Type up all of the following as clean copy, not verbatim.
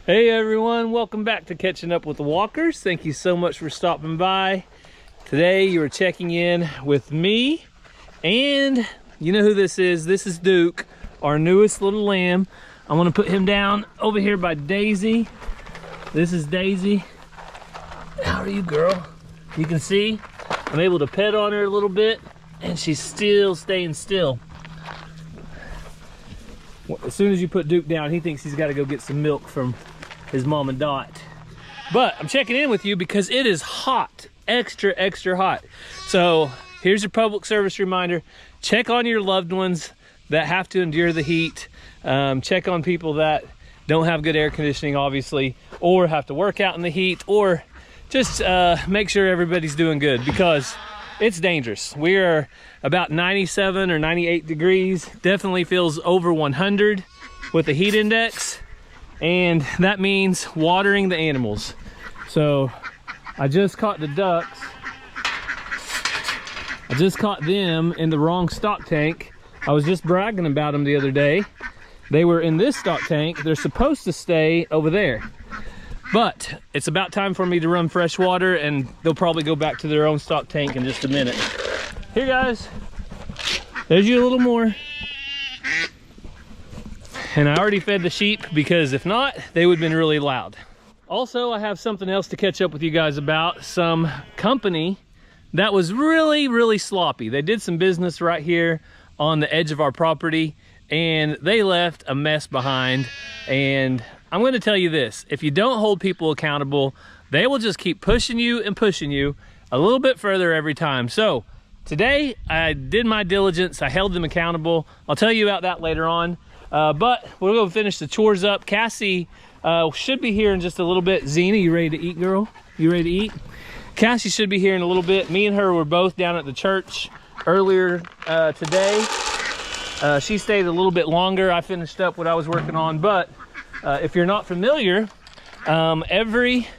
Hey everyone, welcome back to Catching Up with the Walkers. Thank you so much for stopping by. Today you are checking in with me, and you know who this is. This is Duke, our newest little lamb. I want to put him down over here by Daisy. This is Daisy. How are you, girl? You can see I'm able to pet on her a little bit, and she's still staying still. As soon as you put Duke down, he thinks he's got to go get some milk from his mom and Dot. But I'm checking in with you because it is hot, extra hot. So here's your public service reminder. Check on your loved ones that have to endure the heat. Check on people that don't have good air conditioning, obviously, or have to work out in the heat, or just make sure everybody's doing good, because it's dangerous. We are about 97 or 98 degrees. Definitely feels over 100 with the heat index. And that means watering the animals. So I just caught the ducks. I just caught them in the wrong stock tank. I was just bragging about them the other day. They were in this stock tank. They're supposed to stay over there. But it's about time for me to run fresh water, and they'll probably go back to their own stock tank in just a minute. Here, guys. There's you a little more. And I already fed the sheep, because if not, they would have been really loud. Also, I have something else to catch up with you guys about. Some company that was really sloppy. They did some business right here on the edge of our property, and they left a mess behind. And I'm going to tell you this: if you don't hold people accountable, they will just keep pushing you and pushing you a little bit further every time. So today I did my diligence. I held them accountable. I'll tell you about that later on. But we'll go finish the chores up. Cassie should be here in just a little bit. Zena, you ready to eat, girl? You ready to eat? Cassie should be here in a little bit. Me and her were both down at the church earlier today. She stayed a little bit longer. I finished up what I was working on. But if you're not familiar, every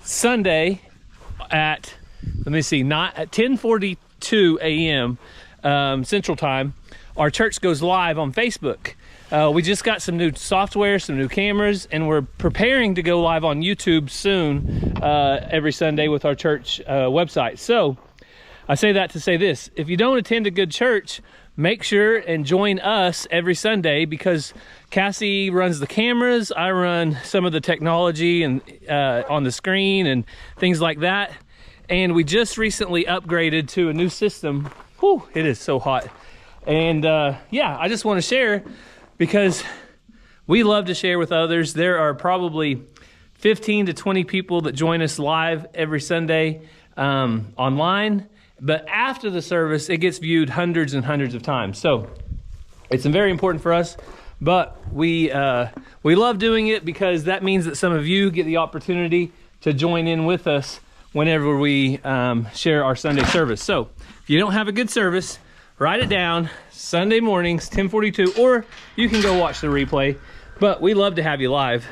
Sunday at, let me see, not at 10:42 a.m. Central Time, our church goes live on Facebook. We just got some new software, some new cameras, and we're preparing to go live on YouTube soon, every Sunday with our church website. So I say that to say this: if you don't attend a good church, make sure and join us every Sunday, because Cassie runs the cameras, I run some of the technology and on the screen and things like that. And we just recently upgraded to a new system. Whew, it is so hot. And yeah, I just want to share, because we love to share with others. There are probably 15 to 20 people that join us live every Sunday online. But after the service, it gets viewed hundreds and hundreds of times. So it's very important for us. But we love doing it, because that means that some of you get the opportunity to join in with us whenever we share our Sunday service. So if you don't have a good service, write it down: Sunday mornings, 10:42, or you can go watch the replay. But we love to have you live.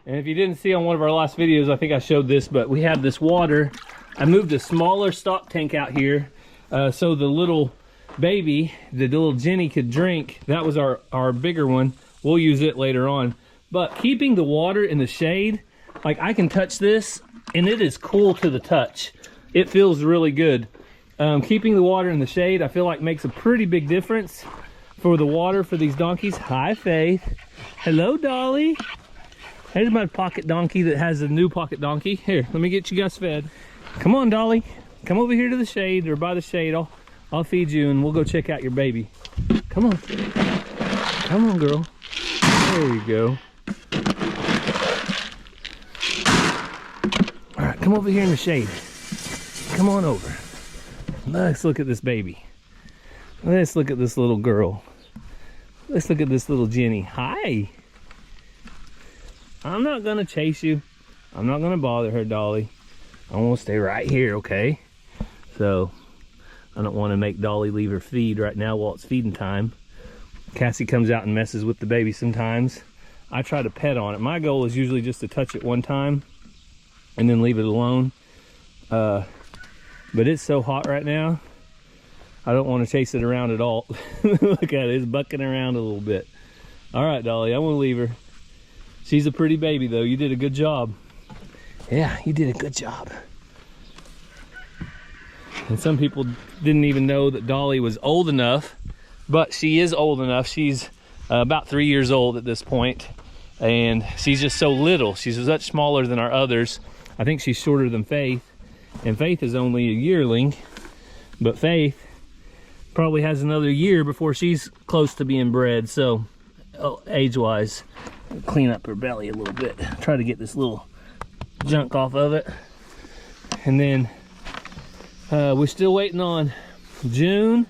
And if you didn't see on one of our last videos, I think I showed this, but we have this water. I moved a smaller stock tank out here so the little baby, the little Jenny, could drink. That was our bigger one. We'll use it later on. But keeping the water in the shade, like I can touch this and it is cool to the touch. It feels really good. Keeping the water in the shade, I feel like makes a pretty big difference for the water for these donkeys. Hi, Faith. Hello, Dolly. Here's my pocket donkey that has a new pocket donkey. Here, let me get you guys fed. Come on, Dolly. Come over here to the shade, or by the shade. I'll feed you, and we'll go check out your baby. Come on. Come on, girl. There you go. All right, come over here in the shade. Come on over. Let's look at this baby. Let's look at this little girl. Let's look at this little Jenny. Hi. I'm not gonna chase you. I'm not gonna bother her, Dolly. I want to stay right here, okay? So I don't want to make Dolly leave her feed right now while it's feeding time. Cassie comes out and messes with the baby sometimes. I try to pet on it. My goal is usually just to touch it one time and then leave it alone. But it's so hot right now, I don't want to chase it around at all. Look at it, it's bucking around a little bit. All right, Dolly, I want to leave her. She's a pretty baby though. You did a good job. Yeah, you did a good job. And some people didn't even know that Dolly was old enough, but she is old enough. She's about 3 years old at this point, and she's just so little. She's much smaller than our others. I think she's shorter than Faith, and Faith is only a yearling, but Faith probably has another year before she's close to being bred. So age-wise, clean up her belly a little bit, try to get this little junk off of it. And then we're still waiting on June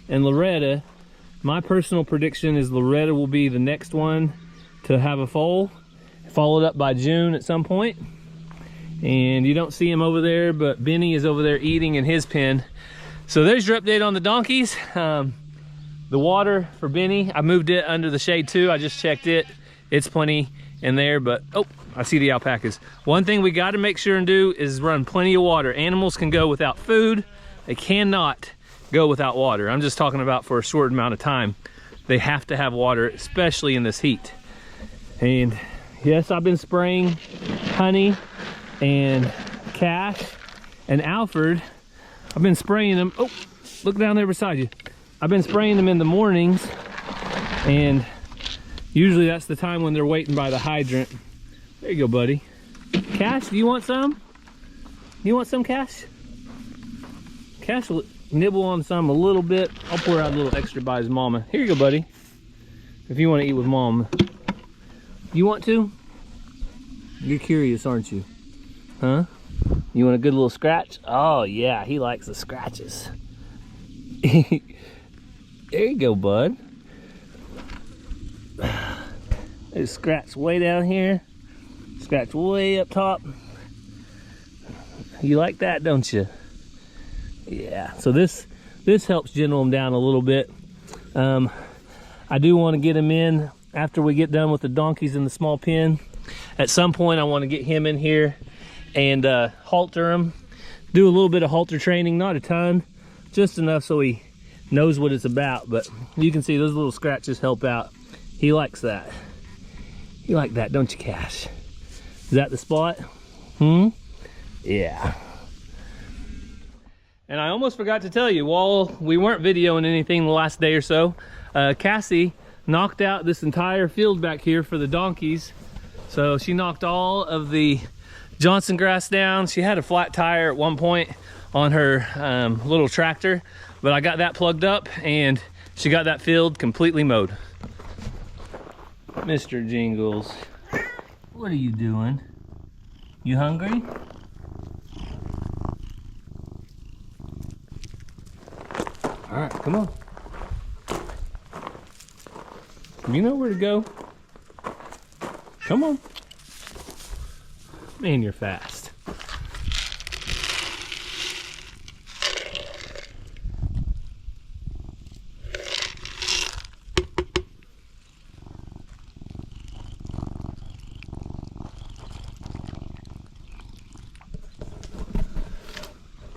and Loretta. My personal prediction is Loretta will be the next one to have a foal, followed up by June at some point. And you don't see him over there, but Benny is over there eating in his pen. So there's your update on the donkeys. The water for Benny, I moved it under the shade too. I just checked it. It's plenty in there, but oh, I see the alpacas. One thing we got to make sure and do is run plenty of water. Animals can go without food. They cannot go without water. I'm just talking about for a short amount of time. They have to have water, especially in this heat. And yes, I've been spraying Honey and Cash and Alfred. I've been spraying them. Oh, look down there beside you. I've been spraying them in the mornings, and usually that's the time when they're waiting by the hydrant. There you go, buddy. Cash, do you want some? You want some, Cash? Cash will nibble on some a little bit. I'll pour out a little extra by his mama. Here you go, buddy. If you want to eat with mom. You want to? You're curious, aren't you? Huh? You want a good little scratch? Oh yeah, he likes the scratches. There you go, bud. There's scratch way down here. Scratch way up top. You like that, don't you? Yeah, so this helps gentle them down a little bit. I do want to get him in after we get done with the donkeys in the small pen. At some point I want to get him in here and halter him. Do a little bit of halter training, not a ton, just enough so he knows what it's about. But you can see those little scratches help out. He likes that. You like that, don't you, Cash? Is that the spot? Yeah. And I almost forgot to tell you, while we weren't videoing anything the last day or so, Cassie knocked out this entire field back here for the donkeys. So she knocked all of the Johnson grass down. She had a flat tire at one point on her little tractor, but I got that plugged up and she got that field completely mowed. Mr. Jingles, what are you doing? You hungry? All right, come on. You know where to go. Come on. Man, you're fast.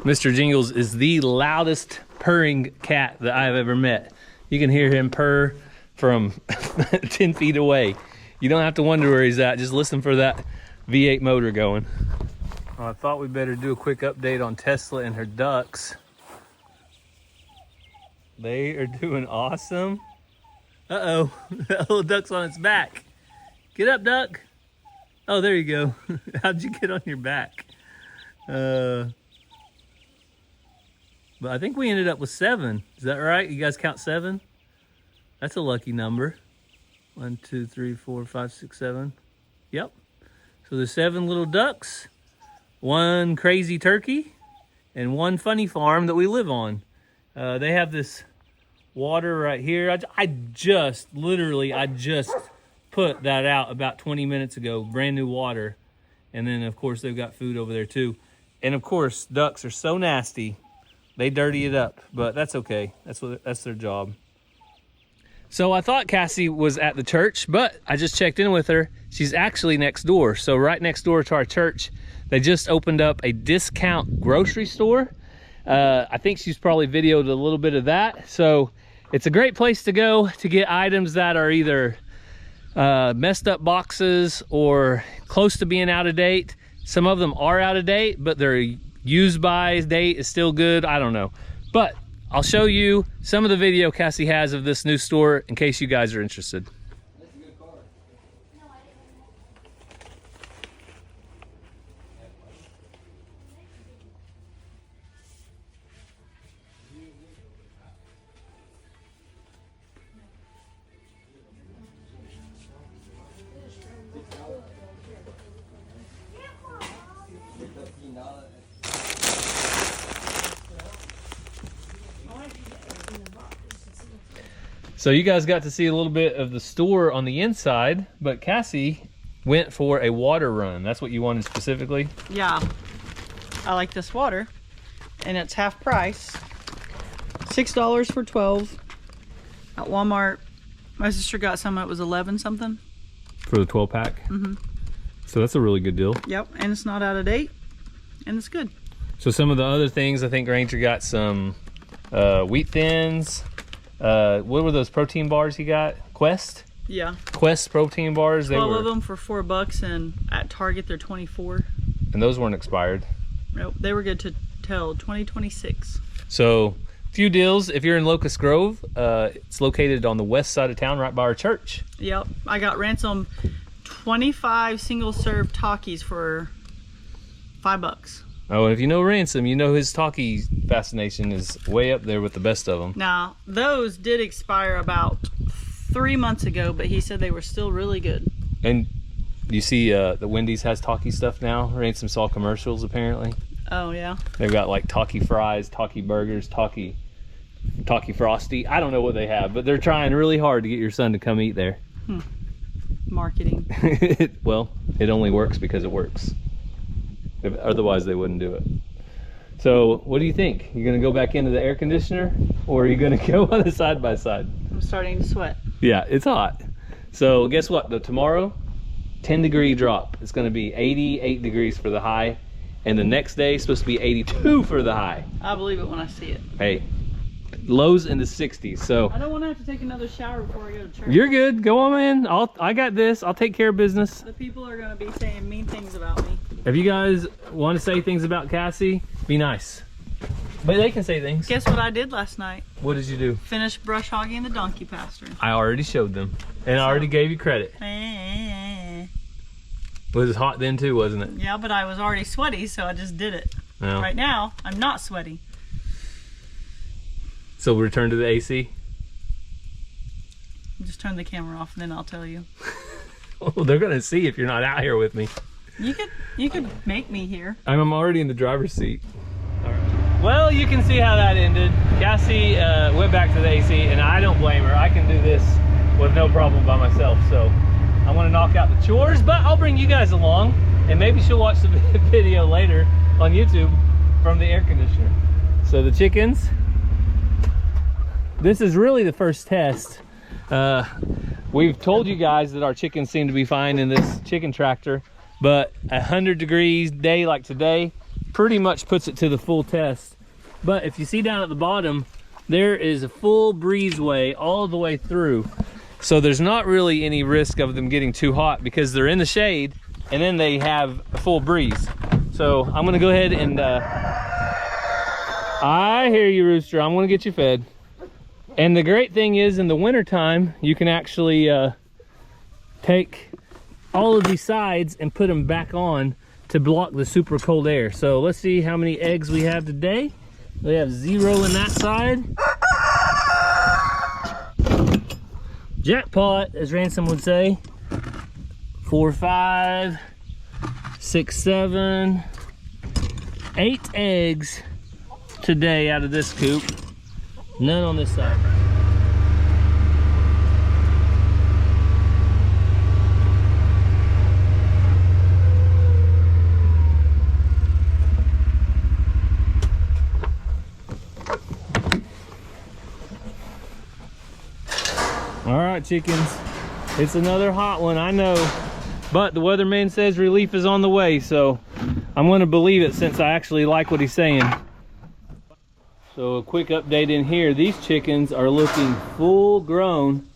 Mr. Jingles is the loudest purring cat that I've ever met. You can hear him purr from 10 feet away. You don't have to wonder where he's at. Just listen for that V8 motor going. Well, I thought we better do a quick update on Tesla and her ducks. They are doing awesome. Uh-oh, that little duck's on its back. Get up, duck. Oh, there you go. How'd you get on your back? But I think we ended up with 7. Is that right? You guys count 7? That's a lucky number. 1, 2, 3, 4, 5, 6, 7. Yep. So there's 7 little ducks, 1 crazy turkey, and 1 funny farm that we live on. They have this water right here. I just put that out about 20 minutes ago, brand new water. And then of course they've got food over there too. And of course ducks are so nasty, they dirty it up, but that's okay. That's their job. So I thought Cassie was at the church, but I just checked in with her. She's actually next door. So right next door to our church, they just opened up a discount grocery store. I think she's probably videoed a little bit of that. So it's a great place to go to get items that are either messed up boxes or close to being out of date. Some of them are out of date, but their use by date is still good. I don't know, but I'll show you some of the video Cassie has of this new store in case you guys are interested. So you guys got to see a little bit of the store on the inside, but Cassie went for a water run. That's what you wanted specifically? Yeah, I like this water, and it's half price. $6 for 12 at Walmart. My sister got some, it was 11 something. For the 12 pack? Mm-hmm. So that's a really good deal. Yep, and it's not out of date, and it's good. So some of the other things, I think Ranger got some wheat thins. What were those protein bars he got? Quest? Yeah. Quest protein bars. 12 of them for $4, and at Target they're 24. And those weren't expired? Nope, they were good to till 2026. So, few deals. If you're in Locust Grove, it's located on the west side of town, right by our church. Yep, I got Ransom 25 single-serve Takis for $5. Oh, and if you know Ransom, you know his Taki fascination is way up there with the best of them. Now, those did expire about 3 months ago, but he said they were still really good. And you see the Wendy's has Taki stuff now. Ransom saw commercials apparently. Oh, yeah? They've got like Taki fries, Taki burgers, Taki Frosty. I don't know what they have, but they're trying really hard to get your son to come eat there. Marketing. Well, it only works because it works. Otherwise they wouldn't do it. So what do you think? You gonna go back into the air conditioner, or are you gonna go on the side by side? I'm starting to sweat. Yeah, it's hot. So guess what? Tomorrow, 10-degree drop. It's gonna be 88 degrees for the high, and the next day is supposed to be 82 for the high. I believe it when I see it. Hey, lows in the 60s. So I don't want to have to take another shower before I go to church. You're good. Go on, man. I got this. I'll take care of business. The people are gonna be saying mean things about me. If you guys want to say things about Cassie, be nice. But they can say things. Guess what I did last night? What did you do? Finished brush hogging the donkey pasture. I already showed them, and I already gave you credit. It was hot then too, wasn't it? Yeah, but I was already sweaty, so I just did it. No. Right now, I'm not sweaty. So we'll return to the AC? Just turn the camera off, and then I'll tell you. Oh, they're gonna see if you're not out here with me. You could make me here. I'm already in the driver's seat. All right. Well, you can see how that ended. Cassie went back to the AC, and I don't blame her. I can do this with no problem by myself. So I'm gonna knock out the chores, but I'll bring you guys along, and maybe she'll watch the video later on YouTube from the air conditioner. So the chickens, this is really the first test. We've told you guys that our chickens seem to be fine in this chicken tractor, but 100 degrees day like today pretty much puts it to the full test. But if you see down at the bottom, there is a full breezeway all the way through. So there's not really any risk of them getting too hot because they're in the shade and then they have a full breeze. So I'm gonna go ahead and, I hear you, Rooster. I'm gonna get you fed. And the great thing is in the wintertime, you can actually take all of these sides and put them back on to block the super cold air. So let's see how many eggs we have today. We have 0 in that side. Jackpot, as Ransom would say. 4, 5, 6, 7, 8 eggs today out of this coop. None on this side. All right, chickens, it's another hot one, I know, but the weatherman says relief is on the way, so I'm going to believe it since I actually like what he's saying. So a quick update in here, these chickens are looking full grown,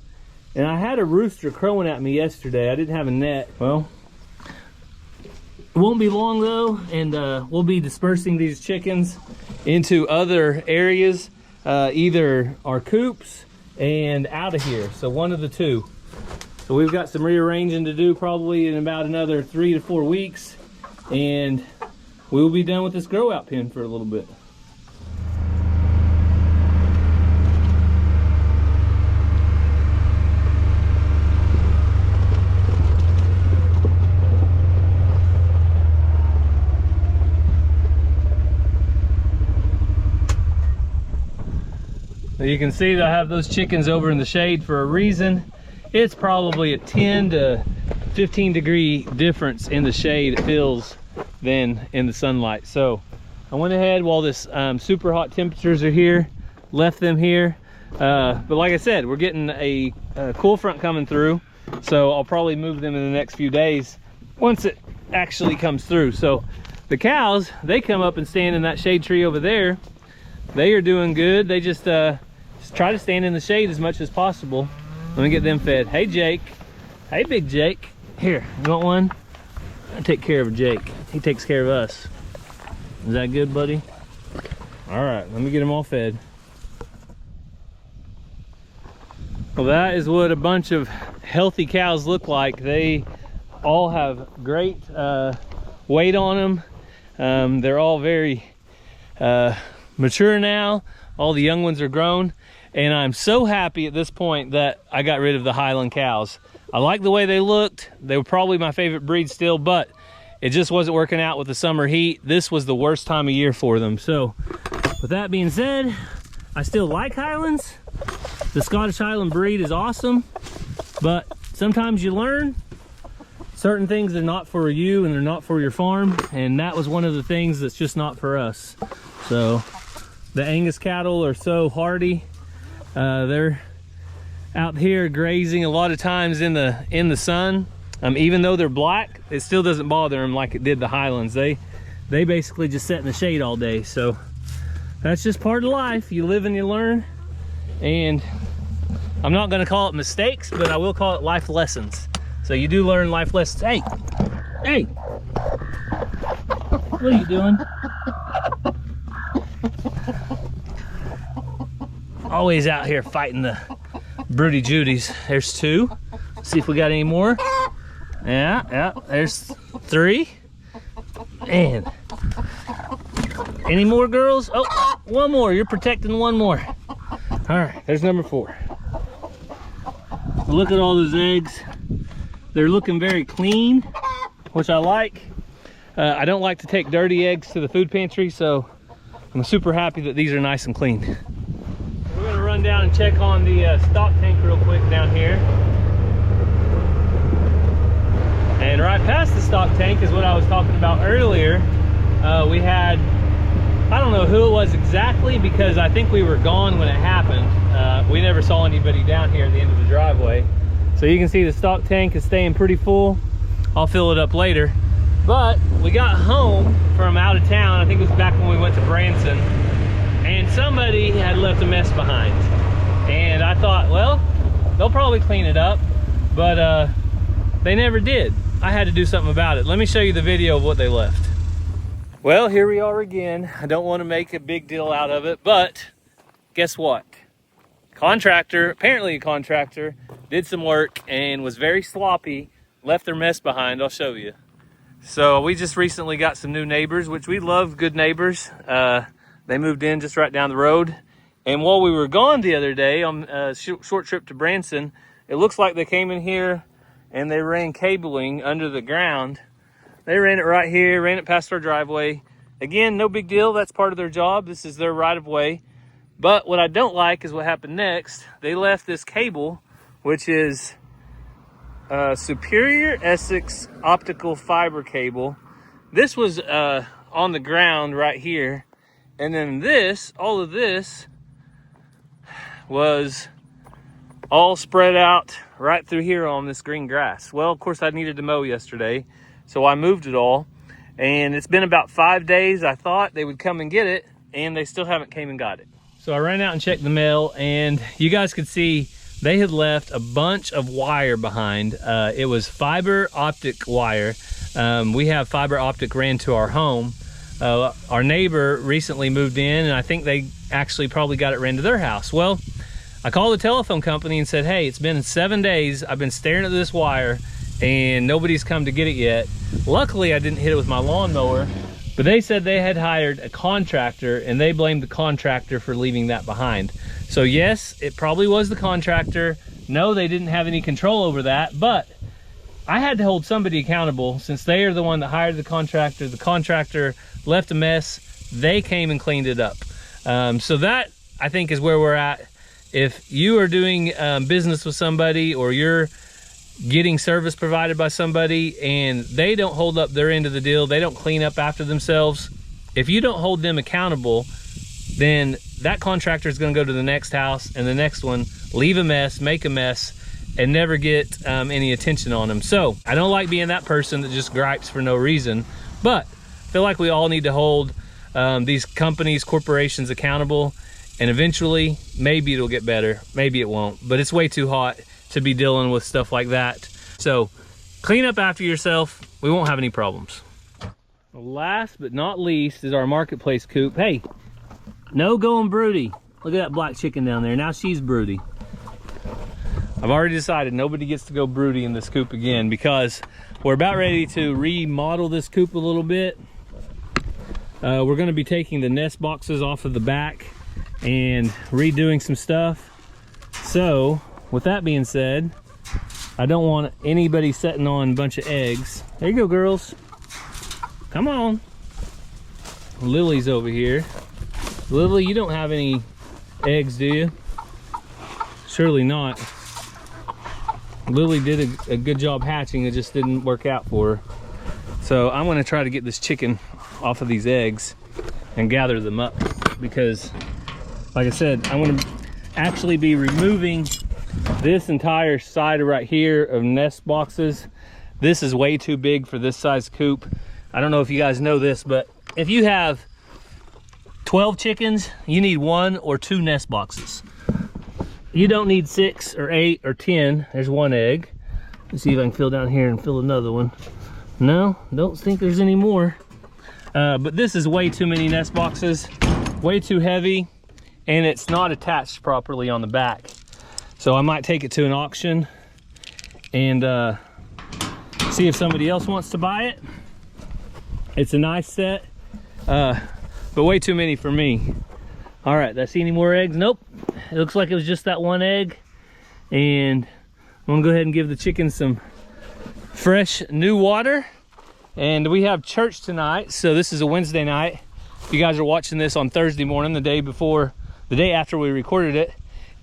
And I had a rooster crowing at me yesterday. I didn't have a net. Well, it won't be long though, and we'll be dispersing these chickens into other areas, either our coops and out of here. So one of the two. So we've got some rearranging to do probably in about another 3 to 4 weeks, and we'll be done with this grow out pen for a little bit. You can see that I have those chickens over in the shade for a reason. It's probably a 10 to 15 degree difference in the shade it feels than in the sunlight. So I went ahead while this super hot temperatures are here, left them here. But like I said, we're getting a cool front coming through. So I'll probably move them in the next few days once it actually comes through. So the cows, they come up and stand in that shade tree over there. They are doing good. They just try to stand in the shade as much as possible. Let me get them fed. Hey, Jake. Hey, big Jake. Here, you want one? I take care of Jake. He takes care of us. Is that good, buddy? All right, let me get them all fed. Well, that is what a bunch of healthy cows look like. They all have great weight on them. They're all very mature now. All the young ones are grown, and I'm so happy at this point that I got rid of the Highland cows. I like the way they looked. They were probably my favorite breed still, but it just wasn't working out with the summer heat. This was the worst time of year for them. So with that being said, I still like Highlands. The Scottish Highland breed is awesome, but sometimes you learn certain things are not for you and they're not for your farm, and that was one of the things that's just not for us. So the Angus cattle are so hardy. They're out here grazing a lot of times in the sun. Even though they're black, it still doesn't bother them like it did the Highlands. They basically just sit in the shade all day. So that's just part of life. You live and you learn. And I'm not gonna call it mistakes, but I will call it life lessons. So you do learn life lessons. Hey, hey, what are you doing? Always out here fighting the broody Judies. There's 2. Let's see if we got any more. Yeah, there's 3. And any more, girls? Oh, one more. You're protecting one more. All right, there's number 4. Look at all those eggs. They're looking very clean, which I like. I don't like to take dirty eggs to the food pantry, so I'm super happy that these are nice and clean. We're gonna run down and check on the stock tank real quick down here. And right past the stock tank is what I was talking about earlier. We had, I don't know who it was exactly, because I think we were gone when it happened. We never saw anybody down here at the end of the driveway. So you can see the stock tank is staying pretty full. I'll fill it up later. But we got home from out of town. I think it was back when we went to Branson, and somebody had left a mess behind. And I thought, well, they'll probably clean it up, but they never did. I had to do something about it. Let me show you the video of what they left. Well, here we are again. I don't want to make a big deal out of it, but guess what? Contractor, apparently a contractor, did some work and was very sloppy, left their mess behind. I'll show you. So we just recently got some new neighbors, which we love good neighbors. They moved in just right down the road. And while we were gone the other day on a short trip to Branson, it looks like they came in here and they ran cabling under the ground. They ran it right here, ran it past our driveway. Again, no big deal. That's part of their job. This is their right of way. But what I don't like is what happened next. They left this cable, which is Superior Essex optical fiber cable. This was on the ground right here. And then this, all of this was all spread out right through here on this green grass. Well, of course I needed to mow yesterday, so I moved it all. And it's been about 5 days. I thought they would come and get it, and they still haven't came and got it. So I ran out and checked the mail, and you guys could see they had left a bunch of wire behind. It was fiber optic wire. We have fiber optic ran to our home. Our neighbor recently moved in, and I think they actually probably got it ran to their house. Well, I called the telephone company and said, hey, it's been 7 days. I've been staring at this wire and nobody's come to get it yet. Luckily, I didn't hit it with my lawnmower, but they said they had hired a contractor and they blamed the contractor for leaving that behind. So yes, it probably was the contractor. No, they didn't have any control over that, but I had to hold somebody accountable since they are the one that hired the contractor. The contractor left a mess. They came and cleaned it up. So that, I think, is where we're at. If you are doing business with somebody, or you're getting service provided by somebody and they don't hold up their end of the deal, they don't clean up after themselves, if you don't hold them accountable, then that contractor is going to go to the next house and the next one, leave a mess, make a mess, and never get any attention on them. So I don't like being that person that just gripes for no reason, but I feel like we all need to hold these companies, corporations accountable, and eventually maybe it'll get better, maybe it won't, but it's way too hot to be dealing with stuff like that. So clean up after yourself, we won't have any problems. Last but not least is our marketplace coop. Hey, no going broody. Look at that black chicken down there. Now she's broody. I've already decided nobody gets to go broody in this coop again, because we're about ready to remodel this coop a little bit. We're going to be taking the nest boxes off of the back and redoing some stuff. So with that being said, I don't want anybody sitting on a bunch of eggs. There you go, girls. Come on. Lily's over here. Lily, you don't have any eggs, do you? Surely not. Lily did a good job hatching, it just didn't work out for her. So I'm gonna try to get this chicken off of these eggs and gather them up, because like I said, I'm gonna actually be removing this entire side right here of nest boxes. This is way too big for this size coop. I don't know if you guys know this, but if you have 12 chickens, you need 1 or 2 nest boxes. You don't need 6 or 8 or 10. There's 1 egg. Let's see if I can fill down here and fill another one. No, don't think there's any more. But this is way too many nest boxes, way too heavy, and it's not attached properly on the back. So I might take it to an auction and see if somebody else wants to buy it. It's a nice set, but way too many for me. All right, did I see any more eggs? Nope. It looks like it was just that 1 egg. And I'm gonna go ahead and give the chickens some fresh new water. And we have church tonight, so this is a Wednesday night. You guys are watching this on Thursday morning, the day after we recorded it.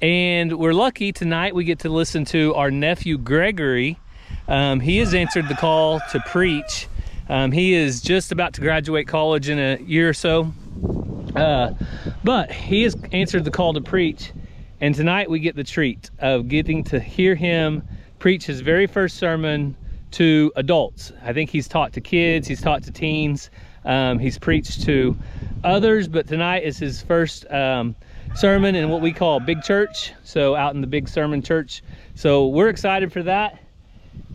And we're lucky tonight we get to listen to our nephew Gregory. He has answered the call to preach. He is just about to graduate college in a year or so. But he has answered the call to preach, and tonight we get the treat of getting to hear him preach his very first sermon to adults. I think he's taught to kids, he's taught to teens, he's preached to others, but tonight is his first sermon in what we call big church, so out in the big sermon church. So we're excited for that.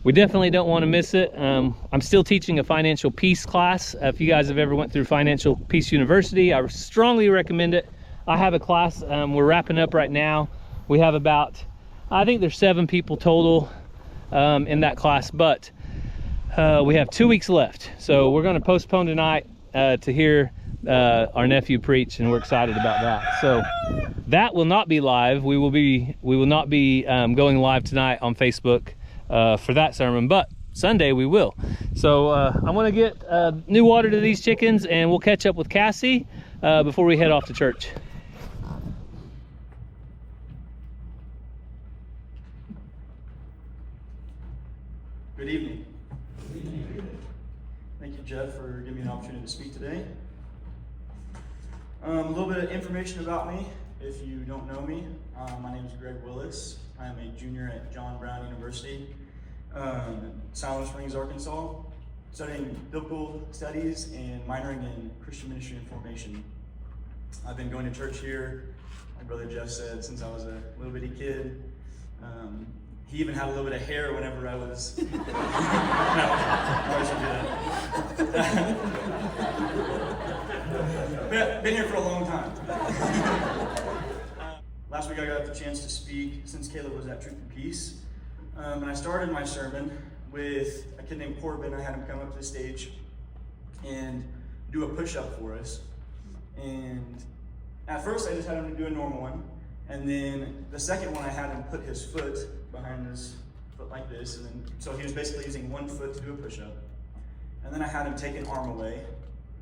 We definitely don't want to miss it. I'm still teaching a financial peace class. If you guys have ever went through Financial Peace University, I strongly recommend it. I have a class, we're wrapping up right now. We have about, I think there's 7 people total in that class, but we have 2 weeks left. So we're gonna postpone tonight to hear our nephew preach, and we're excited about that. So that will not be live. We will not be going live tonight on Facebook for that sermon, but Sunday we will. So I'm gonna get new water to these chickens, and we'll catch up with Cassie before we head off to church. Good evening. Thank you, Jeff, for giving me an opportunity to speak today. A little bit of information about me, if you don't know me. My name is Greg Willis. I am a junior at John Brown University, Silver Springs, Arkansas, studying biblical studies and minoring in Christian ministry and formation. I've been going to church here, like Brother Jeff said, since I was a little bitty kid. He even had a little bit of hair whenever I was. No, I should do that. Been here for a long time. Last week I got the chance to speak since Caleb was at Truth and Peace. And I started my sermon with a kid named Corbin. I had him come up to the stage and do a push-up for us. And at first I just had him do a normal one. And then the second one I had him put his foot behind his foot like this. And then, so he was basically using one foot to do a push-up. And then I had him take an arm away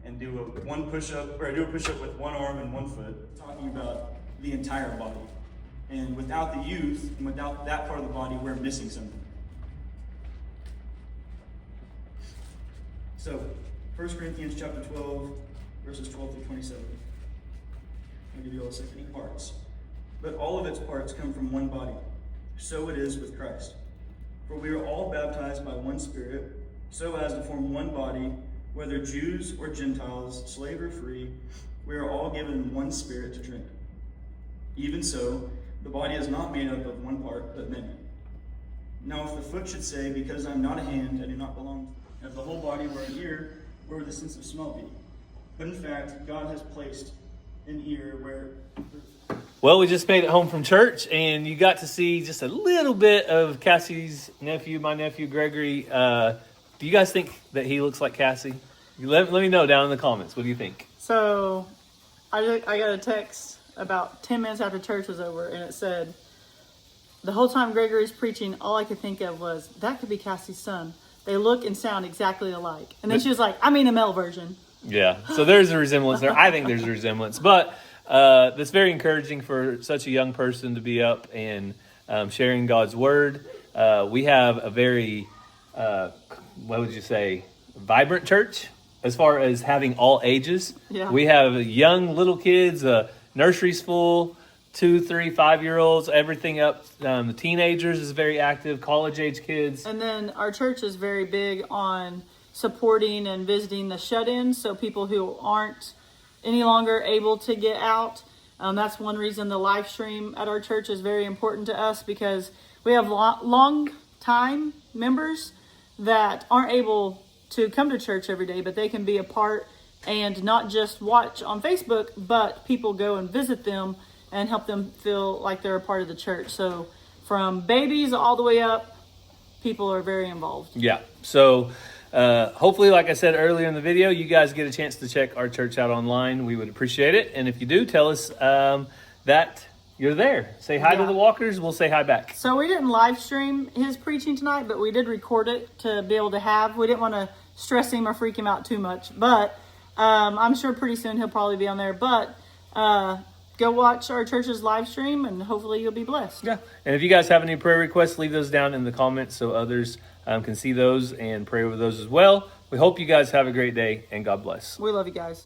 and do a push-up with one arm and one foot, talking about the entire body. And without the youth and without that part of the body, we're missing something. So, 1 Corinthians chapter 12, verses 12 through 27. I'll give you all a second. Parts. But all of its parts come from one body. So it is with Christ. For we are all baptized by one Spirit, so as to form one body, whether Jews or Gentiles, slave or free, we are all given one Spirit to drink. Even so, the body is not made up of one part, but many. Now if the foot should say, because I am not a hand, I do not belong, if the whole body were an ear, where would the sense of smell be? But in fact, God has placed an ear where... Well, we just made it home from church, and you got to see just a little bit of Cassie's nephew, my nephew, Gregory. Do you guys think that he looks like Cassie? Let me know down in the comments. What do you think? So, I got a text about 10 minutes after church was over, and it said, the whole time Gregory's preaching, all I could think of was, that could be Cassie's son. They look and sound exactly alike. And then she was like, I mean a male version. Yeah, so there's a resemblance there. I think there's a resemblance. But that's very encouraging for such a young person to be up and sharing God's word. We have a very, what would you say, vibrant church as far as having all ages. Yeah. We have young little kids, nursery's full, 2, 3, 5-year-olds, everything up. The teenagers is very active, college-age kids. And then our church is very big on supporting and visiting the shut-ins, so people who aren't any longer able to get out. That's one reason the live stream at our church is very important to us, because we have long-time members that aren't able to come to church every day, but they can be a part and not just watch on Facebook, but people go and visit them and help them feel like they're a part of the church. So from babies all the way up, people are very involved. Yeah. So hopefully, like I said earlier in the video, you guys get a chance to check our church out online. We would appreciate it. And if you do, tell us that you're there. Say hi to the walkers. We'll say hi back. So we didn't live stream his preaching tonight, but we did record it to be able to have. We didn't want to stress him or freak him out too much. But I'm sure pretty soon he'll probably be on there. But go watch our church's live stream, and hopefully you'll be blessed. Yeah. And if you guys have any prayer requests, leave those down in the comments so others can see those and pray over those as well. We hope you guys have a great day, and God bless. We love you guys.